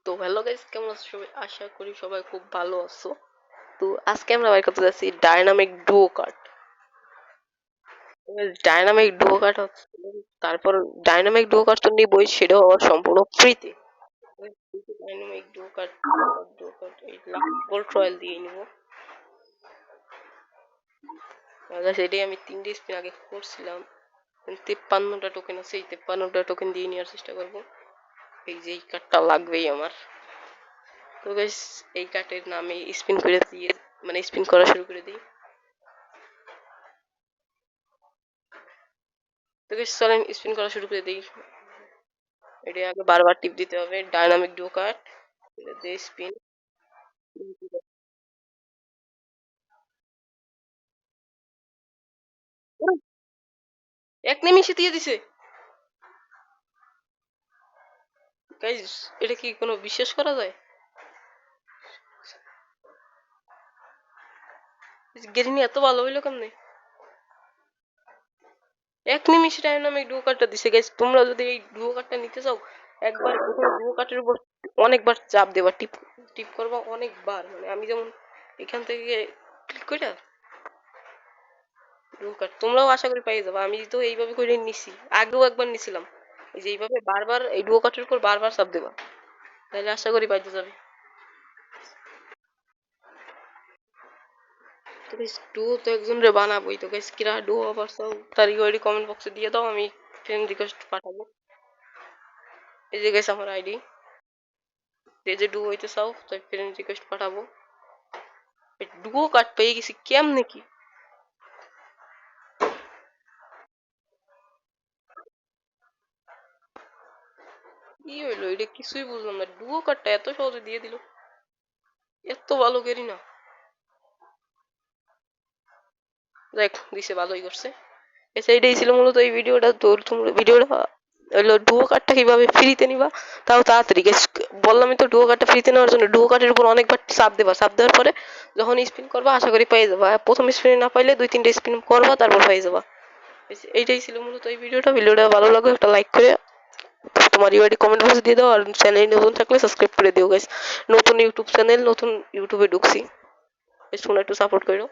তো hello guys, কেমন আছো সবাই? আশা করি সবাই খুব ভালো আছো। তো আজকে আমরা বাইর করতে যাচ্ছি dynamic duo card. Dynamic duo card হচ্ছে, তারপর ডাইনামিক ডুও কার্ড তো নিবই, সেটাও আবার সম্পূর্ণ ফ্রিতে। ডাইনামিক ডুও কার্ড এই গোল্ড রয়্যাল দিয়ে নিবো। সেটাই আমি 3টে স্পিন আগে করছিলাম। 53টা টোকেন আছে, এই 53টা টোকেন দিয়ে নেওয়ার চেষ্টা করবো। এই যে এই কার্ডটা লাগবেই আমার। তো গাইস, এই কার্ডের নামে স্পিন করে দিয়ে, মানে স্পিন করা শুরু করে দিই। তো গাইস চলেন স্পিন করা শুরু করে দিই। এটা আগে বারবার টিপ দিতে হবে, ডাইনামিক ডুও কার্ড দিয়ে স্পিন। এক নিমিষে দিয়ে দিছে গাইস। এটা কি কোনো বিশ্বাস করা যায়? গেরিনি এত ভালো হইলো কেমনে? এক নিমিষে ডাইনামিক ডুও কার্ডটা দিছে গাইস। তোমরা যদি এই ডুও কার্ডটা নিতে চাও, একবার ডুও কার্ডের উপর অনেকবার চাপ দেবা, টিপ টিপ করবা অনেকবার। মানে আমি যেমন এখান থেকে ক্লিক করে ডুও কার্ড, তোমরাও আশা করি পেয়ে যাবে। আমি তো এইভাবে করে নিছি, আগেও একবার নিছিলাম। এই যে এইভাবে বারবার এই ডুও কার্ডের উপর বারবার চাপ দেবা, তাহলে আশা করি পাইতে যাবে। তো গাইস, ডুও তো একজন রে বানাবোই। তো গাইস, কিরা ডুও পারছো তার ইউআইডি কমেন্ট বক্সে দিয়ে দাও, আমি ফ্রেন্ড রিকোয়েস্ট পাঠাবো। এই যে গাইস আমার আইডি, যে যে ডুও হইতে চাও তাই ফ্রেন্ড রিকোয়েস্ট পাঠাবো। ডুও কার্ড পেয়ে গেছি কেমনে কি? কি হইলো এটা কিছুই বুঝলাম না, ডুও কার্ডটা এত সহজে দিয়ে দিল। এত ভালো করি না। দেখ দিছে, ভালোই করছে। এসে এইটাই ছিল মূলত এই ভিডিওটা। তোর তোমরা ভিডিওটা হলো ডুও কার্ডটা কিভাবে ফ্রিতে নিবা, তাও তাড়াতাড়ি। বললামই তো, ডুও কার্ডটা ফ্রিতে নেওয়ার জন্য ডুও কার্ডের উপর অনেকবার চাপ দেবা, চাপ দেওয়ার পরে যখন স্পিন করবা আশা করি পেয়ে যাবা। আর প্রথম স্পিনে না পাইলে 2-3টে স্পিন করবা, তারপর পেয়ে যাবা। এইটাই ছিল মূলত এই ভিডিওটা। ভিডিওটা ভালো লাগলে একটা লাইক করে তোমার ইউআইডি কমেন্ট বক্সে দিয়ে দাও। আর চ্যানেল নতুন থাকলে সাবস্ক্রাইব করে দিও গাইস। নতুন ইউটিউব চ্যানেল, নতুন ইউটিউবে ঢুকছি, তোমরা একটু সাপোর্ট করো।